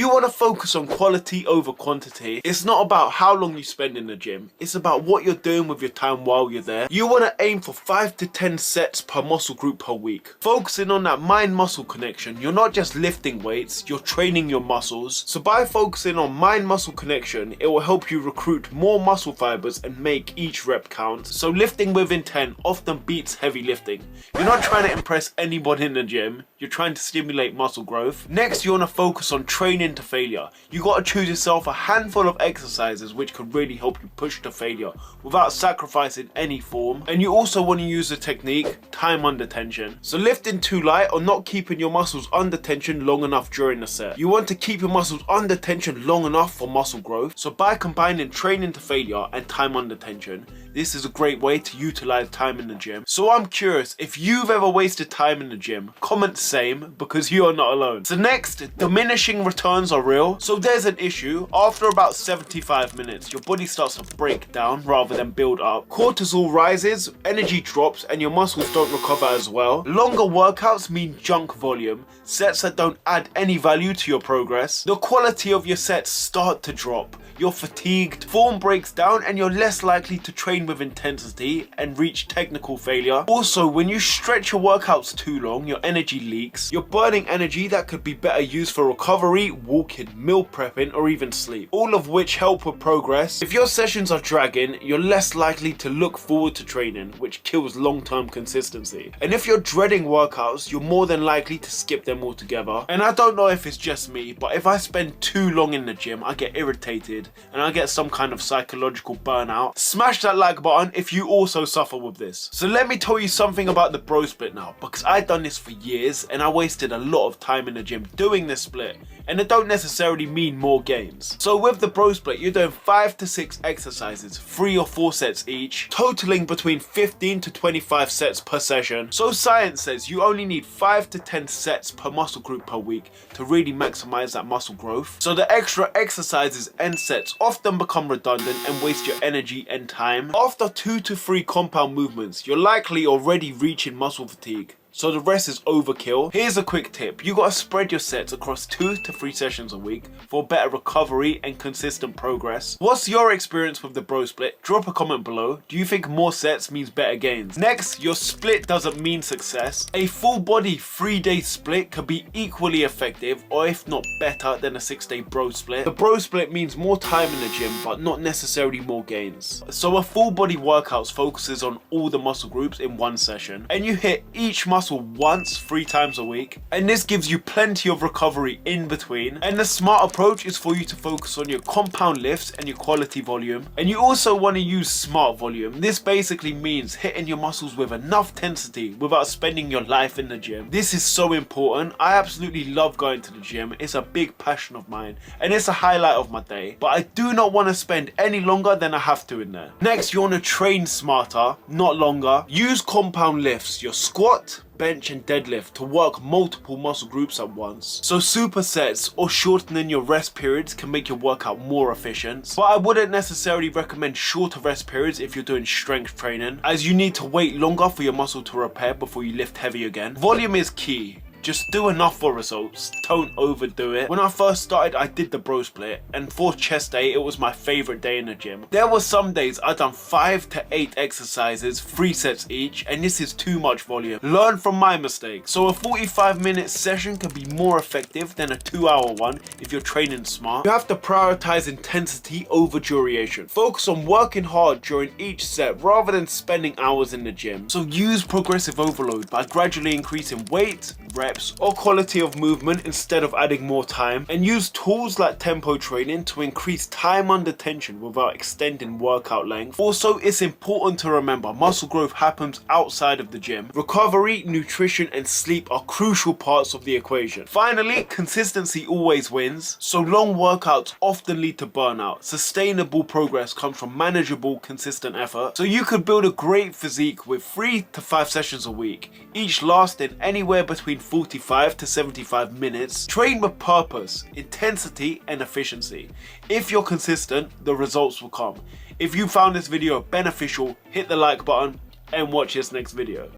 You want to focus on quality over quantity. It's not about how long you spend in the gym. It's about what you're doing with your time while you're there. You want to aim for 5 to 10 sets per muscle group per week. Focusing on that mind-muscle connection, you're not just lifting weights, you're training your muscles. So by focusing on mind-muscle connection, it will help you recruit more muscle fibers and make each rep count. So lifting with intent often beats heavy lifting. You're not trying to impress anybody in the gym, you're trying to stimulate muscle growth. Next, you want to focus on training to failure. You got to choose yourself a handful of exercises which could really help you push to failure without sacrificing any form. And you also want to use the technique time under tension. So lifting too light or not keeping your muscles under tension long enough during the set. You want to keep your muscles under tension long enough for muscle growth. So by combining training to failure and time under tension, this is a great way to utilize time in the gym. So I'm curious, if you've ever wasted time in the gym, comment same, because you are not alone. So next, diminishing returns are real. So there's an issue. After about 75 minutes, your body starts to break down rather than build up. Cortisol rises, energy drops, and your muscles don't recover as well. Longer workouts mean junk volume, sets that don't add any value to your progress. The quality of your sets start to drop. You're fatigued, form breaks down, and you're less likely to train with intensity and reach technical failure. Also, when you stretch your workouts too long, your energy leaks. You're burning energy that could be better used for recovery, walking, meal prepping, or even sleep, all of which help with progress. If your sessions are dragging, you're less likely to look forward to training, which kills long-term consistency. And if you're dreading workouts, you're more than likely to skip them altogether. And I don't know if it's just me, but if I spend too long in the gym, I get irritated and I get some kind of psychological burnout. Smash that like button if you also suffer with this. So let me tell you something about the bro split now, because I've done this for years and I wasted a lot of time in the gym doing this split, and it don't necessarily mean more gains. So with the bro split, you're doing 5 to 6 exercises, 3 or 4 sets each, totaling between 15 to 25 sets per session. So science says you only need 5 to 10 sets per muscle group per week to really maximize that muscle growth. So the extra exercises and sets often become redundant and waste your energy and time. After 2 to 3 compound movements, you're likely already reaching muscle fatigue, so the rest is overkill. Here's a quick tip. You gotta spread your sets across 2 to 3 sessions a week for better recovery and consistent progress. What's your experience with the bro split? Drop a comment below. Do you think more sets means better gains? Next, your split doesn't mean success. A full body 3-day split could be equally effective, or if not better, than a 6-day bro split. The bro split means more time in the gym, but not necessarily more gains. So a full body workout focuses on all the muscle groups in one session, and you hit each muscle once 3 times a week, and this gives you plenty of recovery in between. And the smart approach is for you to focus on your compound lifts and your quality volume, and you also want to use smart volume. This basically means hitting your muscles with enough intensity without spending your life in the gym. This is so important. I absolutely love going to the gym. It's a big passion of mine and it's a highlight of my day, but I do not want to spend any longer than I have to in there. Next, you want to train smarter, not longer. Use compound lifts, your squat, bench and deadlift, to work multiple muscle groups at once. So supersets or shortening your rest periods can make your workout more efficient, but I wouldn't necessarily recommend shorter rest periods if you're doing strength training, as you need to wait longer for your muscle to repair before you lift heavy again. Volume is key. Just do enough for results, don't overdo it. When I first started, I did the bro split, and for chest day, it was my favorite day in the gym. There were some days I done 5 to 8 exercises, 3 sets each, and this is too much volume. Learn from my mistakes. So a 45-minute session can be more effective than a 2-hour one if you're training smart. You have to prioritize intensity over duration. Focus on working hard during each set rather than spending hours in the gym. So use progressive overload by gradually increasing weight, reps, or quality of movement instead of adding more time, and use tools like tempo training to increase time under tension without extending workout length. Also, it's important to remember muscle growth happens outside of the gym. Recovery, nutrition, and sleep are crucial parts of the equation. Finally, consistency always wins, so long workouts often lead to burnout. Sustainable progress comes from manageable, consistent effort, so you could build a great physique with 3 to 5 sessions a week, each lasting anywhere between 45 to 75 minutes. Train with purpose, intensity, and efficiency. If you're consistent, the results will come. If you found this video beneficial, hit the like button and watch this next video.